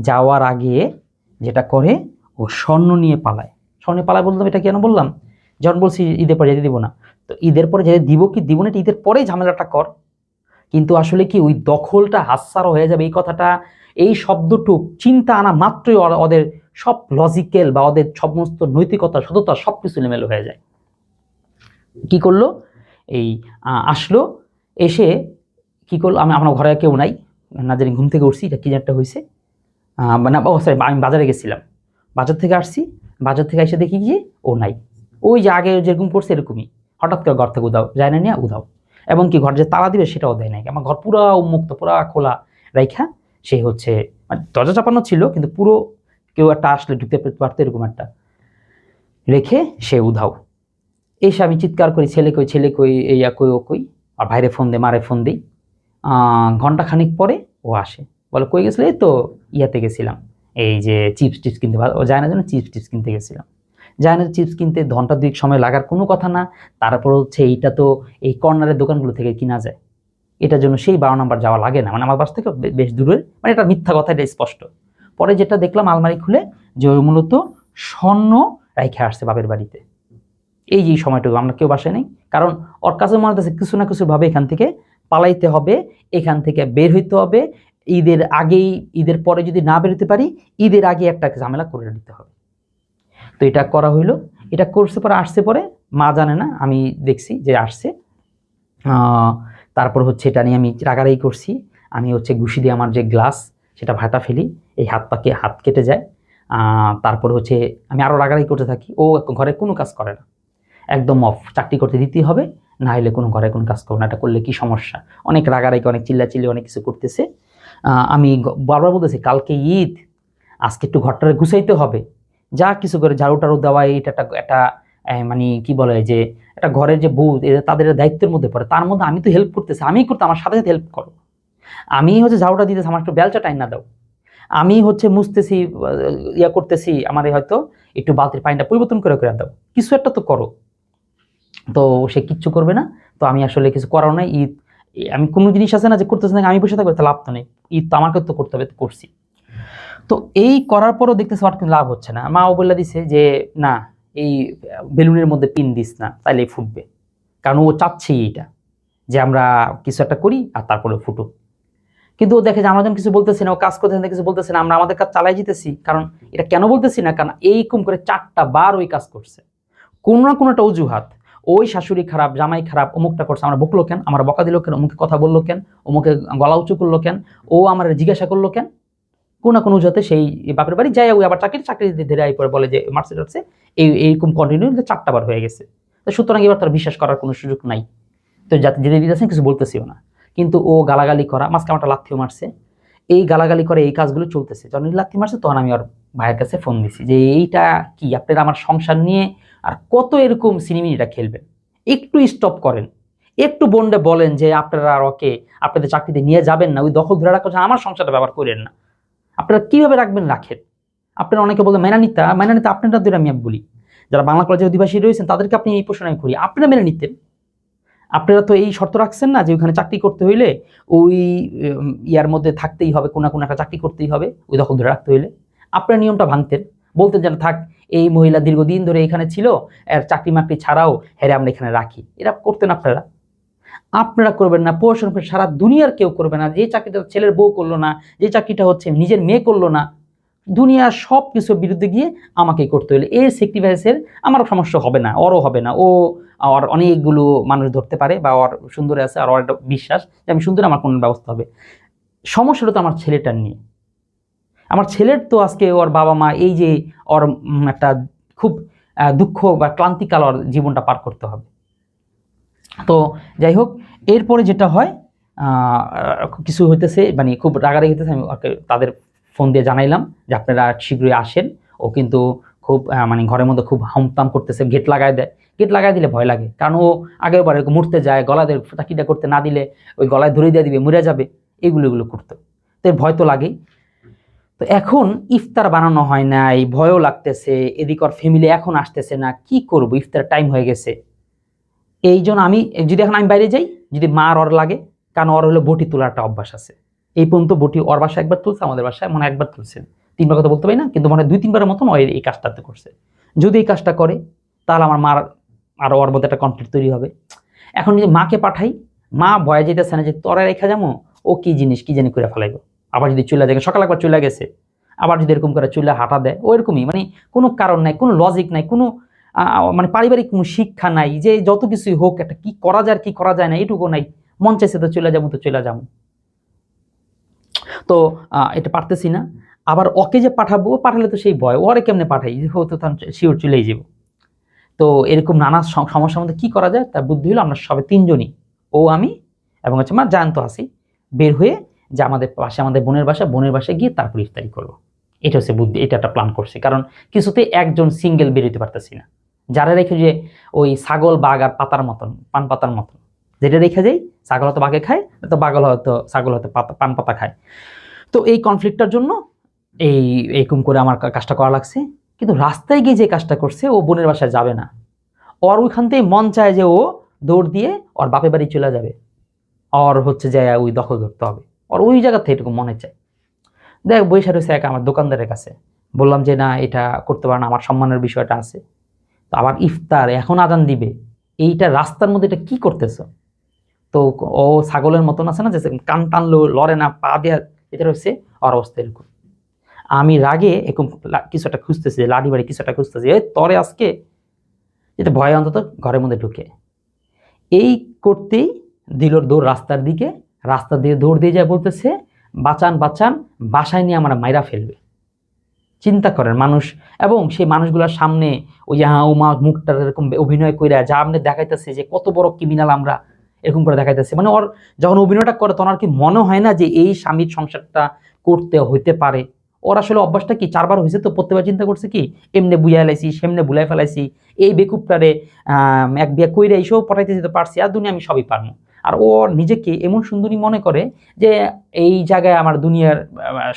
যাওয়ার আগে যেটা করে, ও স্বর্ণ নিয়ে পালায়। স্বর্ণ নিয়ে পালায় বললাম, এটা কেন বললাম? যখন বলছি ঈদের পরে যেতে দিব না, তো ঈদের পরে যেতে দিব কি দিব না, এটা ঈদের পরেই ঝামেলাটা কর। কিন্তু আসলে কি ওই দখলটা হাতছাড়া হয়ে যাবে, এই কথাটা, এই শব্দটুক চিন্তা আনা মাত্রই ওদের সব লজিক্যাল বা ওদের সমস্ত নৈতিকতা সততা সব কিছু এলোমেলো হয়ে যায়। কি করলো, এই আসলো, এসে কি করলো, আমার ঘরে কেউ নাই, না জানি ঘুম থেকে উঠছি, এটা কি একটা হয়েছে, মানে সরি আমি বাজারে গেছিলাম, বাজার থেকে আসছি, বাজার থেকে এসে দেখি যে ও নাই। ওই যে আগে যেরকম করছে এরকমই হঠাৎ করে ঘর থেকে উধাও, যায় না নিয়ে উধাও, এবং কি ঘর যে তালা দিবে সেটাও দেয় নাই। আমার ঘর পুরা উন্মুক্ত, পুরা খোলা রাইখা সে হচ্ছে, মানে দরজা চাপানো ছিল কিন্তু পুরো কেউ একটা আসলে ঢুকতে পারতো এরকম একটা রেখে সে উধাও। এসে আমি চিৎকার করি, ছেলে কই এইয়া কই ও কই, আর ভাইরে ফোন দে, মারে ফোন দিই। ঘন্টা খানিক পরে ও আসে, বলে কই গেছিলে? এই তো ইয়াতে গেছিলাম, এই যে চিপস টিপস কিনতে, ও যায় না যেন চিপস টিপস কিনতে গেছিলাম। যায় না চিপস কিনতে ঘন্টা দুই সময় লাগার কোনো কথা না। তারপর হচ্ছে এইটা তো এই কর্নারের দোকানগুলো থেকে কিনা যায়, এটার জন্য সেই 12 নম্বর যাওয়া লাগে না, মানে আমার বাস থেকে বেশ দূরের, মানে এটা মিথ্যা কথা, এটা স্পষ্ট। পরে যেটা দেখলাম আলমারি খুলে যে ওই মূলত স্বর্ণ রাইখে আসছে বাপের বাড়িতে। এই যে সময়টুকু আমরা কেউ বাসায় নেই, কারণ ওর কাছে মনে হচ্ছে কিছু না কিছু ভাবে এখান থেকে পালাইতে হবে, এখান থেকে বের হইতে হবে, ঈদের আগেই, ঈদের পরে যদি না বেরোতে পারি ঈদের আগে একটা ঝামেলা করে দিতে হবে। তো এটা করা হইলো, এটা করছে পরে আসছে, পরে মা জানে না, আমি দেখছি যে আসছে। তারপর হচ্ছে এটা নিয়ে আমি রাগারাগি করছি, আমি হচ্ছে ঘুষি দিয়ে আমার যে গ্লাস সেটা ভাটা ফেলি, এই হাত কেটে যায়। তারপর হচ্ছে আমি আরও রাগারাগি করতে থাকি, ও ঘরে কোনো কাজ করে না, একদম অফ, চাকরি করতে দিতেই হবে, না হলে কোনো ঘরে কোনো কাজ করবো না, এটা করলে কি সমস্যা, অনেক রাগারাগি, অনেক চিল্লাচিল্লি, অনেক কিছু করতেছে। আমি বারবার বলতেছি কালকে ঈদ, আজকে একটু ঘরটারে গুছাইতে হবে, যা কিছু করে ঝাড়ু টাড়ু দেওয়া, এটা একটা মানে কি বলে যে একটা ঘরের যে বউ, তাদের দায়িত্বের মধ্যে পড়ে, তার মধ্যে আমি তো হেল্প করতেছি, আমি করতে, আমার সাথে সাথে হেল্প করো। আমি হচ্ছে ঝাড়ুটা দিতেছি, আমার একটু বেলচা টাইম না দাও, আমি হচ্ছে মুছতেছি, ইয়া করতেছি, আমার হয়তো একটু বালতির পানিটা পরিবর্তন করে করে দাও, কিছু একটা তো করো। তো সে কিচ্ছু করবে না। তো আমি আসলে কিছু করার নাই, ঈদ আমি কোনো জিনিস আছে না যে করতেছি না, আমি বসে থাকবো, লাভ তো নেই, ঈদ তো আমাকে তো করতে হবে, তো করছি। তো এই করার পরও দেখতেছি আমার কিন্তু লাভ হচ্ছে না। মাও বলে দিছে যে না, এই বেলুনের মধ্যে পিন দিস না, তাইলে ফুটবে, কারণ ও চাচ্ছেই এটা, যে আমরা কিছু একটা করি আর তারপরে ফুটুক। কিন্তু ও দেখে যে আমরা যখন কিছু বলতেছি না, ও কাজ করতে কিছু বলতেছে না, আমরা আমাদের কাজ চালাই যেতেছি। কারণ এটা কেন বলতেছি না, কারণ এইরকম করে 4টা বার ওই কাজ করছে, কোনো না কোনো একটা অজুহাত, ওই শাশুড়ি খারাপ, জামাই খারাপ, অমুকটা করছে, আমরা বকলো কেন, আমরা বকা দিল কেন, অমুকে কথা বললো কেন, অমুকে গলা উঁচু করলো কেন, ও আমার জিজ্ঞাসা করলো কেন, কোনো না কোনো অজুহাতে সেই বাপের বাড়ি যায়, ওই আবার চাকরি ধীরে আই পরে বলে যে মার্কশিট আছে, এইরকম কন্টিনিউ 4টা বার হয়ে গেছে। তো সুতরাং এবার তার বিশ্বাস করার কোনো সুযোগ নাই। তো যাতে যেতে দিতেছেন কিছু বলতেছিও না, কিন্তু ও গালাগালি করা, মাঝকে আমারটা লাথিও মারছে, এই গালাগালি করে এই কাজগুলো চলতেছে। যখন লাথি মারছে তখন আমি ওর ভাইয়ের কাছে ফোন দিছি যে এইটা কি, আপনারা আমার সংসার নিয়ে আর কত এরকম সিনেমিনিটা খেলবেন, একটু স্টপ করেন, একটু বন্ডে বলেন যে আপনারা আর ওকে আপনাদের চাকরিতে নিয়ে যাবেন না, ওই দখল ধরে রাখার জন্য আমার সংসারটা ব্যবহার করেন না, আপনারা কিভাবে রাখবেন রাখেন। আপনারা অনেকে বলবেন মেনানিতা, আপনারা ধরে আমি বলি, যারা বাংলা কলেজের অধিবাসী রয়েছেন তাদেরকে আপনি এই প্রশ্ন আমি করি, আপনারা মেনে নিতেন? আপনারা তো এই শর্ত রাখছেন না যে ওইখানে চাকরি করতে হইলে ওই ইয়ার মধ্যে থাকতেই হবে, কোনো না কোনো একটা চাকরি করতেই হবে, ওই দখল ধরে রাখতে হইলে আপনারা নিয়মটা ভাঙতেন, বলতেন যেন থাক, এই মহিলা দীর্ঘদিন ধরে এখানে ছিল, এর চাকরি মাকরি ছাড়াও হেরে আমরা এখানে রাখি, এরা করতেন আপনারা? আপনারা করবেন না, পড়াশোনা করে সারা দুনিয়ার কেউ করবে না, যে চাকরিটা ছেলের বউ করলো না, যে চাকরিটা হচ্ছে নিজের মেয়ে করলো না, দুনিয়ার সব কিছুর বিরুদ্ধে গিয়ে আমাকেই করতে হলে এর স্যাক্রিফাইসের আমার সমস্যা হবে না, ওরও হবে না, ও আর অনেকগুলো মানুষ ধরতে পারে, বা ওর সুন্দরে আছে আর ওর একটা বিশ্বাস যে আমি সুন্দর, আমার কোনো ব্যবস্থা হবে। সমস্যাটা তো আমার ছেলেটার নিয়ে, আমার ছেলের তো আজকে ওর বাবা মা এই যে ওর একটা খুব দুঃখ বা ক্লান্তিকাল ওর জীবনটা পার করতে হবে। তো যাই হোক, এরপরে যেটা হয় কিছু হইতেছে, মানে খুব রাগারাগি হইতেছে, আমি ওকে তাদের ফোন দিয়ে জানাইলাম যে আপনারা শীঘ্রই আসেন, ও কিন্তু খুব মানে ঘরের মধ্যে খুব হামতাম করতেছে, গেট লাগায় দেয়। গেট লাগাই দিলে ভয় লাগে, কারণ ও আগের বারে মরতে যায়, গলায় চাকিটা করতে না দিলে ওই গলায় ধরে দিয়ে দিবে, মরে যাবে, এগুলো করতো। তো ভয় তো লাগেই। তো এখন ইফতার বানানো হয় নাই, ভয়ও লাগতেছে, এদিক ওর ফ্যামিলি এখন আসতেছে না, কি করব, ইফতার টাইম হয়ে গেছে। এই জন্য আমি যদি এখন আমি বাইরে যাই, যদি মার ওর লাগে, কারণ ওর হলো বটি তোলার একটা অভ্যাস আছে। এই পর্যন্ত বটি ওর বাসায় একবার তুলছে, আমাদের বাসায় মনে একবার তুলছে, 3বার কথা বলতে পারি না, কিন্তু মনে 2-3বারের মতন ও এই কাজটাতে করছে। যদি এই কাজটা করে তাহলে আমার মার আর ওর মধ্যে একটা কনফ্লিক্ট তৈরি হবে। এখন যদি মাকে পাঠাই, মা ভয়ে যেতেছে না যে তোরা রেখা যাবো, ও কি জিনিস কি জানি করে ফেলাইব। আবার যদি চলে যায়, সকাল একবার চলে গেছে, আবার যদি এরকম করে চলে হাঁটা দেয়, ও এরকমই, মানে কোনো কারণ নাই, কোনো লজিক নাই, কোনো মানে পারিবারিক কোনো শিক্ষা নাই যে যত কিছুই হোক একটা কি করা যায় আর কি করা যায় না, এটুকু নাই। মন চাইছে তো চলে যাবো, তো চলে যাবো। তো এটা পারতেছি না। আবার ওকে যে পাঠাবো, পাঠালে তো সেই ভয়, ওরে কেমনে পাঠাই, হয়তো শিওর চলেই যাবো। তো এরকম নানা সমস্যার মধ্যে কি করা যায়, তার বুদ্ধি হলো আমরা সবাই 3জনই, ও আমি এবং হচ্ছে মা জানতো আসি, বের হয়ে যে আমাদের পাশে আমাদের বোনের বাসায় গিয়ে তারপর ইফতারি করবো। এটা হচ্ছে বুদ্ধি, এটা একটা প্ল্যান করছি, কারণ কিছুতে একজন সিঙ্গেল বেরোতে পারতেছি না। যারা রেখে যে ওই ছাগল বাঘ আর পাতার মতন, পান পাতার মতন, যেটা রেখে যাই, ছাগল হয়তো বাঘে খায়, তো বাগল হয়তো ছাগল হয়তো পান পাতা খায়। তো এই কনফ্লিক্টটার জন্য এইরকম করে আমার কাজটা করা লাগছে। কিন্তু রাস্তায় গিয়ে যে কাজটা করছে, ও বোনের বাসায় যাবে না, ওর ওইখান থেকে মন চায় যে ও দৌড় দিয়ে ওর বাপের বাড়ি চলে যাবে, ওর হচ্ছে যে ওই দখল ধরতে হবে, ওর ওই জায়গা থেকে এটুকু মনে চায়। দেখ বৈশা রয়েছে এক আমার দোকানদারের কাছে, বললাম যে না এটা করতে পারে না, আমার সম্মানের বিষয়টা আছে। তো আবার ইফতার এখন আজান দিবে, এইটা রাস্তার মধ্যে এটা কি করতেছো? তো ও ছাগলের মতন আছে না, যে কান টানলো লড়ে না, পা দেওয়া, এটা হচ্ছে ওর অবস্থা এরকম। আমি রাগে এরকম কিছু একটা খুঁজতেছি, লাঠি বাড়ি কিছু একটা খুঁজতেছি, তরে আজকে যেটা ভয় অন্তত ঘরের মধ্যে ঢুকে। এই করতেই দিল দৌড় রাস্তার দিকে, রাস্তা দিয়ে দৌড় দিয়ে যায়, বলতেছে বাঁচান বাঁচান, বাসায় নিয়ে আমরা মাইরা ফেলবে। চিন্তা করেন মানুষ, এবং সেই মানুষগুলোর সামনে ওই যে হা উমা মুখটা এরকম অভিনয় করে যা আপনি দেখাইতেছে যে কত বড় ক্রিমিনাল আমরা, এরকম করে দেখাইতেছে। মানে ওর যখন অভিনয়টা করে তখন আর কি মনে হয় না যে এই স্বামীর সংসারটা করতে হইতে পারে। ওর আসলে অভ্যাসটা কি 4বার হয়েছে, তো প্রত্যেকবার চিন্তা করছে কি এমনে বুঝাই ফেলাইছি, সেমনে ভুলাই ফেলাইছি, এই বেকুবটারে এক বিয়া কইরা এইসব পটাইতে যেতে পারছি, আর দুনিয়া আমি সবই পারবো। আর ও নিজেকে এমন সুন্দরী মনে করে যে এই জায়গায় আমার দুনিয়ার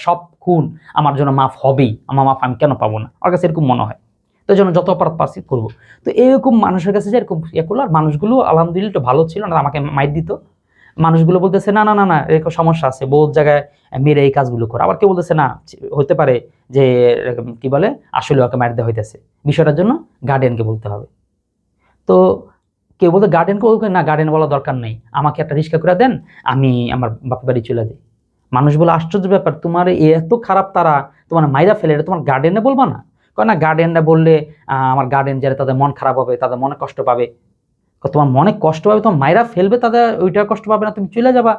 সব খুন আমার জন্য মাফ হবেই, আমার মাফ আমি কেন পাবো না, ওর কাছে এরকম মনে হয়। তো জন্য যত অপরাধ পাচ্ছি করবো। তো এরকম মানুষের কাছে যে এরকম ইয়ে করলো, আর মানুষগুলো আলহামদুলিল্লাহ একটু ভালো ছিল না, আমাকে মাইর দিত। মানুষগুলো বলতেছে না না না না এরকম সমস্যা আছে, বহুত জায়গায় মেরে এই কাজগুলো করে। আবার কেউ বলতেছে না হতে পারে যে কি বলে আসলে ওকে মার দেওয়া হইতেছে, বিষয়টার জন্য গার্ডিয়ানকে বলতে হবে। তো কেউ বলতে গার্ডিয়ানকে বলবে না, গার্ডিয়ান বলা দরকার নেই, আমাকে একটা রিক্সা করে দেন, আমি আমার বাপের বাড়ি চলে যাই। মানুষ বলে আশ্চর্য ব্যাপার, তোমার এত খারাপ তারা তোমার মাইরা ফেলে, এটা তোমার গার্ডিয়ানে বলবা না? কয় না গার্ডিয়ানরা বললে আমার গার্ডিয়ান যারা তাদের মন খারাপ হবে, তাদের মনে কষ্ট পাবে। তোমার মনে কষ্ট পাবে, তোমার মাইরা ফেলবে, তাদের ওইটা কষ্ট পাবে না, তুমি চলে যাবা,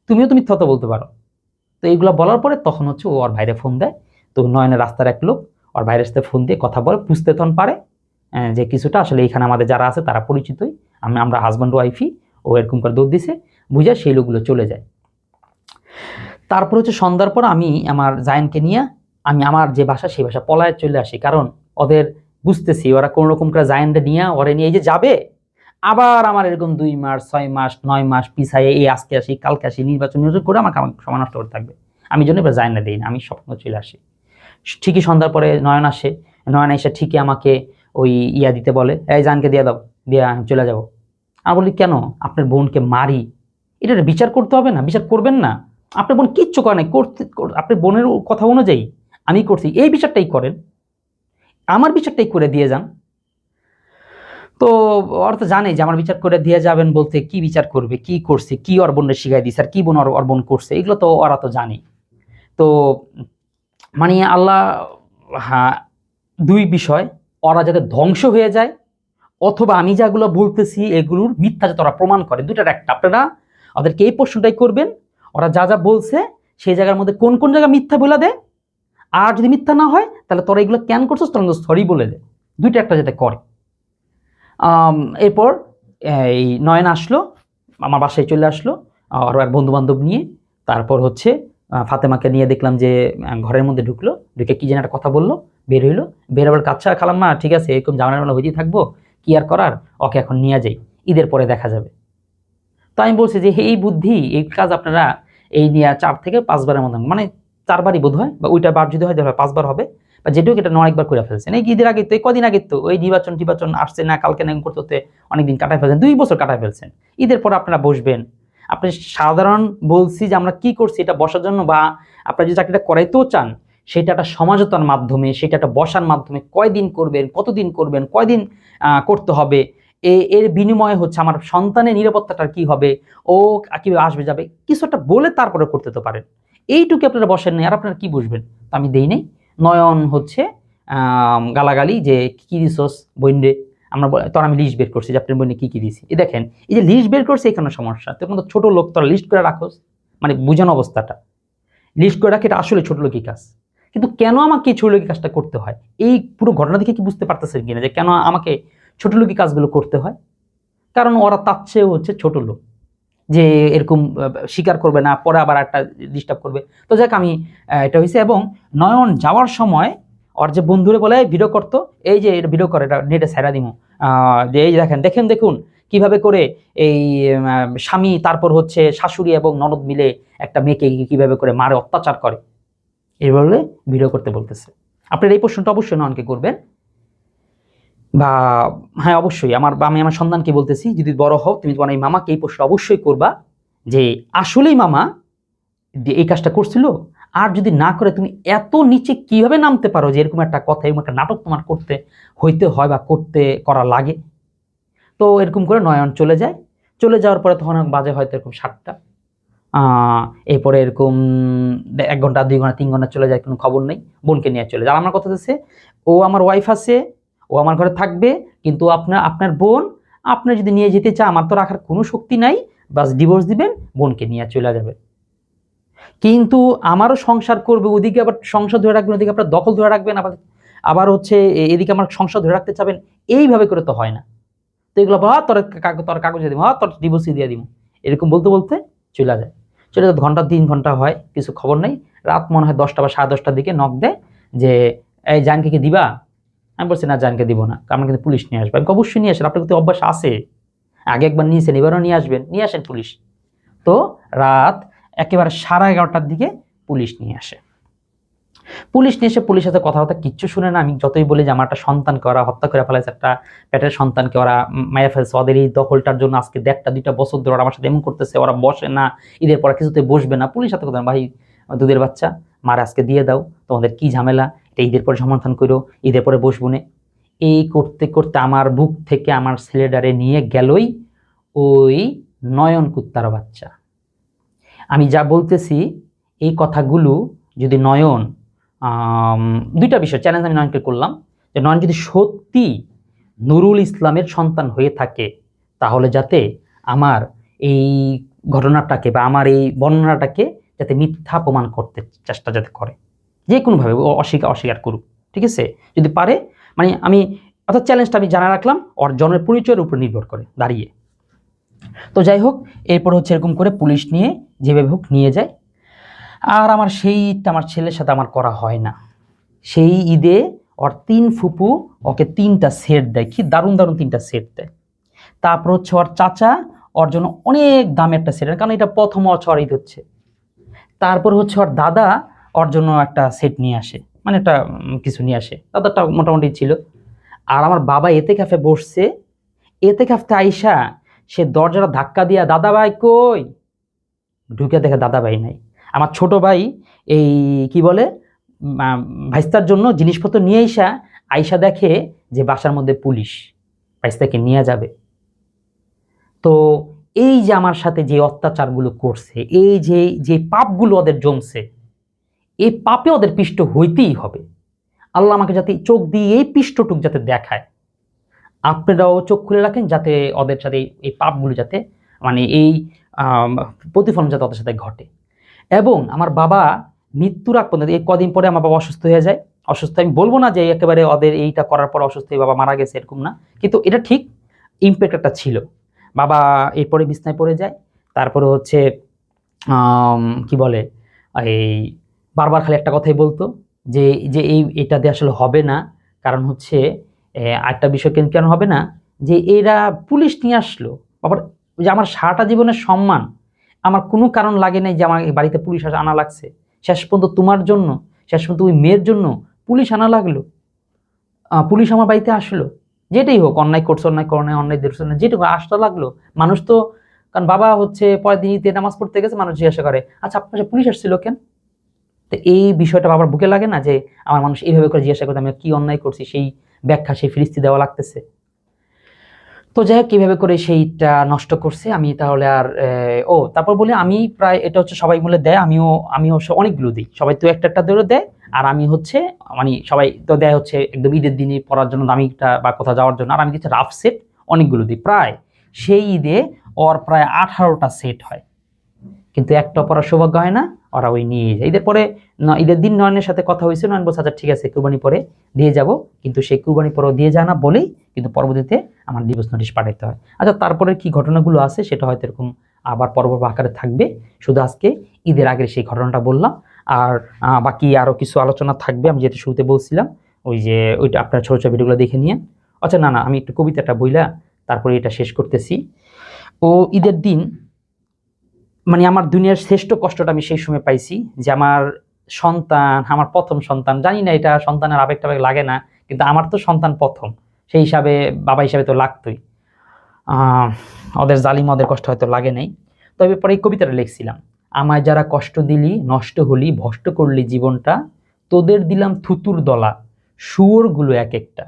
তুমিও তো মিথ্যা কথা বলতে পারো। তো এইগুলো বলার পরে তখন হচ্ছে ও ওর ভাইরে ফোন দেয়। তো নয়নের রাস্তার এক লোক ওর ভাইয়ের সাথে ফোন দিয়ে কথা বলে, বুঝতে তখন পারে যে কিছুটা আসলে এইখানে আমাদের যারা আছে তারা পরিচিতই, আমরা হাজব্যান্ড ওয়াইফই। ও এরকম করে দৌড় দিছে, বুঝা সেই লোকগুলো চলে যায়। তারপর হচ্ছে সন্ধ্যার পর আমি আমার জায়েনকে নিয়ে আমি আমার যে বাসা সেই বাসা পলায় চলে আসি, কারণ ওদের বুঝতেছি ওরা কোনো রকম করে জায়েনটা নিয়ে ওরে নিয়ে এই যে যাবে, আবার আমার এরকম 2 মাস 6 মাস 9 মাস পিছায় এই আজকে আসি কালকে আসি নির্বাচন করে আমাকে সময় নষ্ট করতে থাকবে। আমি জন্য এবার জায়েন না দিই না, আমি স্বপ্ন চলে আসি। ঠিকই সন্ধ্যার পরে নয়ন আসে, নয়ন এসে ঠিকই আমাকে ওই ইয়া দিতে বলে, এই জানকে দিয়ে দাও, দিয়ে চলে যাব। আমি বলি কেন, আপনার বোনকে মারি, এটা বিচার করতে হবে না? বিচার করবেন না? আপনার বোন কিচ্ছু করে নাই, করতে আপনার বোনের কথা অনুযায়ী আমি করছি, এই বিচারটাই করেন, আমার বিচারটাই করে দিয়ে যান। তো ওরা তো জানে যে আমার বিচার করে দিয়ে যাবেন বলতে কি বিচার করবে, কি করছে, কি ওর বোনের শিখাই দিছে, আর কি বোন ওর বোন করছে, এগুলো তো ওরা তো জানে। তো মানে আল্লাহ, হ্যাঁ, 2 বিষয়, ওরা যাতে ধ্বংস হয়ে যায়, অথবা আমি যেগুলো বলতেছি এগুলোর মিথ্যা যাতে ওরা প্রমাণ করে, দুটার একটা। আপনারা ওদেরকে এই প্রশ্নটাই করবেন, ওরা যা যা বলছে সেই জায়গার মধ্যে কোন কোন জায়গা মিথ্যা বলে দেয়, আর যদি মিথ্যা না হয় তাহলে তোরা এগুলো কেন করছিস, তোরা সরি বলে দে, দুইটা একটা যাতে করে। এরপর এই নয়ন আসলো, আমার বাসায় চলে আসলো আরও এক বন্ধু বান্ধব নিয়ে। তারপর হচ্ছে ফাতেমাকে নিয়ে দেখলাম যে ঘরের মধ্যে ঢুকলো, ঢুকে কি যেন একটা কথা বললো, বের হইলো, বের হবার আচ্ছা খালাম্মা ঠিক আছে এরকম ঝামেলা হইতেই থাকবো, কি আর করার, ওকে এখন নিয়ে যাই, ঈদের পরে দেখা যাবে। তো আমি বলছি যে এই বুদ্ধি, এই কাজ আপনারা এই নিয়ে 4 থেকে 5 বারের মতো, মানে 4 বারই বোধ হয়, বা ওইটা বার যদি হয় তাহলে 5 বার হবে, বা যেটুকু এটা 9 বার করে ফেলছেন। এই ঈদের আগে তো, এই কদিন আগে তো ওই নির্বাচন আসছে না, কালকে না করতে অনেকদিন কাটায় ফেলছেন, 2 বছর কাটায় ফেলছেন। ঈদের পর আপনারা বসবেন, আপনি সাধারণ বলছি যে আমরা কি করছি এটা বসার জন্য, বা আপনারা যে চাকরিটা করাইতেও চান সেটা একটা সমঝোতার মাধ্যমে, সেটা একটা বসার মাধ্যমে, কয়দিন করবেন, কতদিন করবেন, কয়দিন করতে হবে, এর বিনিময়ে হচ্ছে আমার সন্তানের নিরাপত্তাটা কি হবে, ও কিভাবে আসবে যাবে, কিছু একটা বলে তারপরে করতে তো পারেন। এইটুকু আপনারা বসেন নাই, আর আপনারা কি বুঝবেন? তো আমি দেই নাই। নয়ন হচ্ছে গালাগালি যে কি দিছস বইন্ডে, আমরা তখন আমি লিস্ট বের করছি যে আপনার বইনে কি দিছি। এই দেখেন, এই যে লিস্ট বের করছে এখানে সমস্যা। তখন তো ছোট লোক, তোরা লিস্ট করে রাখোস, মানে বুঝানো অবস্থাটা লিস্ট করে রাখে, এটা আসলে ছোট লোকই কাজ। কিন্তু কেন আমাকে এই ছোট লোকই কাজটা করতে হয়? এই পুরো ঘটনা দেখে কি বুঝতে পারতেছেন কিনা যে কেন আমাকে ছোট লোকই কাজগুলো করতে হয়? কারণ ওরা তার চেয়েও হচ্ছে ছোট লোক, যে এরকম স্বীকার করবে না, পরে আবার একটা ডিস্টার্ব করবে। তো যাক আমি এটা হয়েছে। এবং নয়ন যাওয়ার সময় ওর যে বন্ধুরে বলে ভিডিও করতো, এই যে এটা ভিডিও করে, এটা নেটে ছেড়া দিমু, যে এই দেখুন কিভাবে করে এই স্বামী, তারপর হচ্ছে শাশুড়ি এবং ননদ মিলে একটা মেয়েকে কিভাবে করে মারে, অত্যাচার করে, এইভাবে ভিডিও করতে বলতেছে। আপনার এই প্রশ্নটা অবশ্যই নয়নকে করবেন, বা হ্যাঁ অবশ্যই আমি আমার সন্তানকে বলতেছি, যদি বড় হও তুমি তোমার এই মামাকে এই প্রশ্ন অবশ্যই করবা যে আসলেই মামা এই কাজটা করছিল, আর যদি না করে তুমি এত নিচে কিভাবে নামতে পারো যে এরকম একটা কথা, এরকম একটা নাটক তোমার করতে হইতে হয় বা করা লাগে। তো এরকম করে নয়ন চলে যায়। চলে যাওয়ার পরে তখন বাজে হয়তো এরকম 7টা, এরপরে এরকম 1 ঘন্টা 2 ঘন্টা 3 ঘন্টা চলে যায়, কোনো খবর নেই, বোনকে নিয়ে চলে যায়। আমার কথা হচ্ছে ও আমার ওয়াইফ আছে, ও আমার ঘরে থাকবে, কিন্তু আপনার বোন আপনার যদি নিয়ে যেতে চায়, আমার তো রাখার কোনো শক্তি নাই, বাস ডিভোর্স দিবেন, বোনকে নিয়ে চলে যাবে। কিন্তু আমারও সংসার করবে, ওদিকে আবার সংসার ধরে রাখবেন, ওদিকে আপনার দখল ধরে রাখবেন, আবার হচ্ছে এদিকে আমার সংসার ধরে রাখতে চাবেন, এইভাবে করে তো হয় না। তো এগুলো তোর কাগজে দিব, তোর ডিভোর্সই দিয়ে দিব, এরকম বলতে বলতে চলে যায়। চলে যায়, ঘন্টা 3 ঘন্টা হয়, কিছু খবর নেই। রাত মনে হয় 10টা বা 10:30টার দিকে নক দেয় যে এই জানকে কি দিবা? আমি বলছি না জানকে দিব না, আমরা কিন্তু পুলিশ নিয়ে আসবো। আমি অবশ্যই নিয়ে আসেন, আপনার কিন্তু অভ্যাস আছে, আগে একবার নিয়েছেন, এবারও নিয়ে আসবেন, নিয়ে আসেন পুলিশ। তো রাত একেবারে 11:30টার দিকে পুলিশ নিয়ে আসে। পুলিশ নিয়ে এসে পুলিশের সাথে কথাবার্তা কিচ্ছু শুনে না। আমি যতই বলি যে আমার একটা সন্তানকে ওরা হত্যা করে ফেলাইছে, একটা পেটের সন্তানকে ওরা মাইয়া ফেলছে, ওদের এই দখলটার জন্য আজকে 1.5-2 বছর ধরে ওরা আমার সাথে এমন করতেছে, ওরা বসে না, ঈদের পরে কিছুতে বসবে না। পুলিশ সাথে কথা, ভাই দুধের বাচ্চা মারে আজকে দিয়ে দাও, তোমাদের কি ঝামেলা, এটা ঈদের পরে সমাধান করো, ঈদের পরে বসবো না। এই করতে করতে আমার বুক থেকে আমার ছেলেটারে নিয়ে গেলই ওই নয়ন কুত্তার বাচ্চা। আমি যা বলতেছি এই কথাগুলো যদি নয়ন, 2টা বিষয় চ্যালেঞ্জ আমি নয়নকে করলাম, যে নয়ন যদি সত্যি নুরুল ইসলামের সন্তান হয়ে থাকে, তাহলে যাতে আমার এই ঘটনাটাকে বা আমার এই বর্ণনাটাকে যাতে মিথ্যা প্রমাণ করতে চেষ্টা যাতে করে, যে কোনোভাবে অস্বীকার করুক, ঠিক আছে? যদি পারে, মানে আমি অর্থাৎ চ্যালেঞ্জটা আমি জানা রাখলাম, ওর জনের পরিচয়ের উপর নির্ভর করে দাঁড়িয়ে। তো যাই হোক, এরপর হচ্ছে এরকম করে পুলিশ নিয়ে যেভাবে হোক নিয়ে যায়। আর আমার সেই ঈদটা আমার ছেলের সাথে আমার করা হয় না। সেই ঈদে ওর 3 ফুপু ওকে 3টা সেট দেয়, কি দারুণ দারুণ 3টা সেট দেয়। তারপর হচ্ছে ওর চাচা ওর জন্য অনেক দামি একটা সেট, কারণ এটা প্রথম ওর ঈদ হচ্ছে। তারপর হচ্ছে ওর দাদা ওর জন্য একটা সেট নিয়ে আসে, মানে একটা কিছু নিয়ে আসে, দাদাটা মোটামুটি ছিল। আর আমার বাবা এতে ক্যাফে বসছে, এতে ক্যাফতে আইসা সে দরজাটা ধাক্কা দিয়া দাদা ভাই কই, ঢুকে দেখে দাদা ভাই নাই। আমার ছোট ভাই এই কি বলে ভাইস্তার জন্য জিনিসপত্র নিয়ে আইসা দেখে যে বাসার মধ্যে পুলিশ, ভাইস্তাকে নিয়ে যাবে। তো এই যে আমার সাথে যে অত্যাচারগুলো করছে, এই যে যে পাপগুলো ওদের জমছে, এই পাপে ওদের পিষ্ট হইতেই হবে। আল্লাহ আমাকে যাতে চোখ দিয়ে এই পিষ্টটুক যাতে দেখায়, আপনারাও চোখ খুলে রাখেন, যাতে ওদের সাথে এই পাপগুলো যাতে, মানে এই প্রতিফলন যাতে ওদের সাথে ঘটে। এবং আমার বাবা মৃত্যুর আগ পর্যন্ত, এই কদিন পরে আমার বাবা অসুস্থ হয়ে যায়। অসুস্থ আমি বলবো না যে একেবারে ওদের এইটা করার পর অসুস্থ হয়ে বাবা মারা গেছে, এরকম না, কিন্তু এটা ঠিক ইম্প্যাক্ট একটা ছিল। বাবা এরপরে বিছনায় পড়ে যায়। তারপরে হচ্ছে কি বলে, এই বারবার খালি একটা কথাই বলতো যে যে এটা দিয়ে আসলে হবে না, কারণ হচ্ছে আরেকটা বিষয় কেন হবে না, যে এরা পুলিশ নিয়ে আসলো, আবার যে আমার সারাটা জীবনের সম্মান, আমার কোনো কারণ লাগে নাই যে আমার বাড়িতে পুলিশ আনা লাগছে, শেষ পর্যন্ত তোমার জন্য, শেষ পর্যন্ত ওই মেয়ের জন্য পুলিশ আনা লাগলো, পুলিশ আমার বাড়িতে আসলো, যেটাই হোক, অন্যায় করছে অন্যায় করে নাই, অন্যায় দেখছে না, যেটুকু আসতে লাগলো। মানুষ তো, কারণ বাবা হচ্ছে পরের দিন ঈদে নামাজ পড়তে গেছে, মানুষ জিজ্ঞাসা করে আচ্ছা আপনার কাছে পুলিশ আসছিল কেন? তো এই বিষয়টা বাবার বুকে লাগে না, যে আমার মানুষ এইভাবে করে জিজ্ঞাসা করতে আমি কি অন্যায় করছি, সেই ব্যাখ্যা, সেই ফিরিস্তি দেওয়া লাগতেছে। তো যাই হোক, কিভাবে করে সেইটা নষ্ট করছে আমি তাহলে আর তারপর বলি আমি প্রায়, এটা হচ্ছে সবাই মিলে দেয়, আমি অবশ্য অনেকগুলো দিই, সবাই তো একটা ধরে দেয়, আর আমি হচ্ছে মানে সবাই তো দেয় হচ্ছে একদম ঈদের দিনই পরার জন্য দামিটা বা কোথাও যাওয়ার জন্য, আর আমি দিচ্ছি রাফ সেট অনেকগুলো দিই, প্রায় সেই ঈদে ওর প্রায় 18টা সেট হয়, কিন্তু একটা পরার সৌভাগ্য হয় না, ওরা ওই নিয়ে যায়। ঈদের পরে ঈদের দিন নয়নের সাথে কথা হয়েছে, নয়ন বলছে আচ্ছা ঠিক আছে কুরবানি পরে দিয়ে যাব, কিন্তু সেই কুরবানি পরেও দিয়ে যায় না বলেই কিন্তু পরবর্তীতে আমার ডিভোর্স নোটিশ পাঠাতে হয়। আচ্ছা তারপরে কি ঘটনাগুলো আছে সেটা হয়তো এরকম আবার পরবর্তী আকারে থাকবে, শুধু আজকে ঈদের আগের সেই ঘটনাটা বললাম। আর বাকি আরো কিছু আলোচনা থাকবে, আমি যেটা শুরুতে বলছিলাম, ওই যে ওইটা আপনার ছোট ছোট ভিডিওগুলো দেখে নিয়ে। আচ্ছা না আমি একটু কবিতাটা বইলা তারপরে এটা শেষ করতেছি। ও ঈদের দিন মানে আমার দুনিয়ার শ্রেষ্ঠ কষ্টটা আমি সেই সময় পাইছি, যে আমার সন্তান, আমার প্রথম সন্তান, জানি না এটা সন্তানের আবেগ টাবেগ লাগে না, কিন্তু আমার তো সন্তান প্রথম, সেই হিসাবে বাবা হিসাবে তো লাগতোই। ওদের জালিম, ওদের কষ্ট হয়তো লাগে নাই, তবে পরে এই কবিতাটা লিখছিলাম, আমায় যারা কষ্ট দিলি নষ্ট হলি ভষ্ট করলি জীবনটা, তোদের দিলাম থুতুর দলা শুয়োরগুলো এক একটা,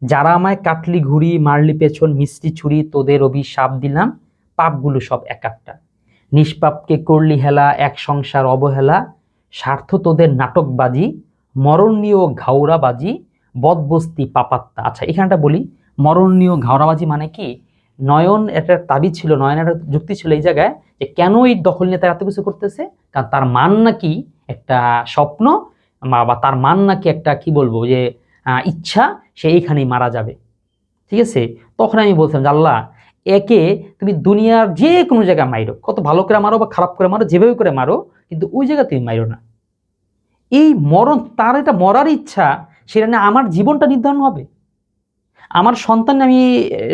যারা আমায় কাটলি ঘুরি মারলি পেছন মিষ্টি ছুরি, তোদের অভিশাপ দিলাম পাপগুলো সব এক একটা, নিষ্পাপকে করলি হেলা এক সংসার অবহেলা, স্বার্থ তোদের নাটকবাজি মরণীয় ঘাওড়াবাজি বদবস্তি পাপাত্তা। আচ্ছা এখানটা বলি, মরণীয় ঘাওড়াবাজি মানে কি, নয়ন একটা তাবিজ ছিল, নয়নের একটা যুক্তি ছিল এই জায়গায়, যে কেন এই দখল নিয়ে তার এত কিছু করতেছে, কারণ তার মান নাকি একটা স্বপ্ন, বা তার মান নাকি একটা কি বলবো যে ইচ্ছা, সে এইখানেই মারা যাবে। ঠিক আছে, তখন আমি বলছিলাম যে আল্লাহ, একে তুমি দুনিয়ার যে কোনো জায়গায় মাইরো, কত ভালো করে মারো বা খারাপ করে মারো, যেভাবে করে মারো, কিন্তু ওই জায়গা তুমি মাইরো না। এই মরণ, তার এটা মরার ইচ্ছা, সেটা নিয়ে আমার জীবনটা নির্ধারণ হবে, আমার সন্তান আমি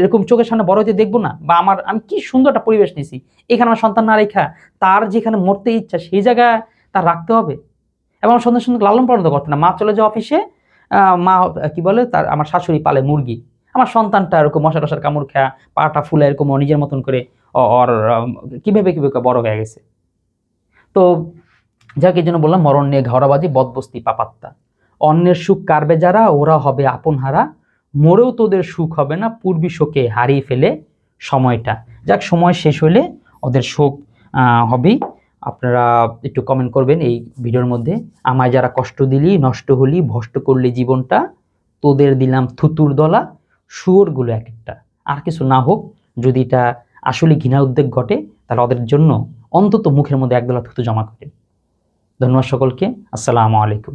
এরকম চোখের সামনে বড় হতে দেখবো না, বা আমি কি সুন্দর একটা পরিবেশ নিছি, এখানে আমার সন্তান না রেখা তার যেখানে মরতে ইচ্ছা সেই জায়গা তার রাখতে হবে। এবং আমার সন্তান সুন্দর লালন পালন করতে না, মা চলে যায় অফিসে, মা কি বলে তার, আমার শাশুড়ি পালে মুরগি, আমার সন্তানটা এরকম মশা টশার কামড় খেয়া পাটা ফুলে এরকম নিজের মতন করে ওর কিভাবে কিভাবে বড় হয়ে গেছে। তো যাকে জন্য বললাম, মরণ নিয়ে ঘাওড়াবাজি বদবস্তি পাপাত্তা, অন্যের সুখ কারবে যারা ওরা হবে আপন হারা, মরেও তোদের সুখ হবে না পূর্বী শোকে হারিয়ে ফেলে সময়টা। যাক, সময় শেষ হলে ওদের শোক হবেই। আপনারা একটু কমেন্ট করবেন এই ভিডিওর মধ্যে, আমায় যারা কষ্ট দিলি নষ্ট হলি ভষ্ট করলি জীবনটা, তোদের দিলাম থুতুর দলা শুয়োরগুলো এক একটা। আর কিছু না হোক, যদি এটা আসলে ঘৃণা উদ্বেগ ঘটে, তাহলে ওদের জন্য অন্তত মুখের মধ্যে একদলা থুতু জমা করে। ধন্যবাদ সকলকে, আসসালামু আলাইকুম।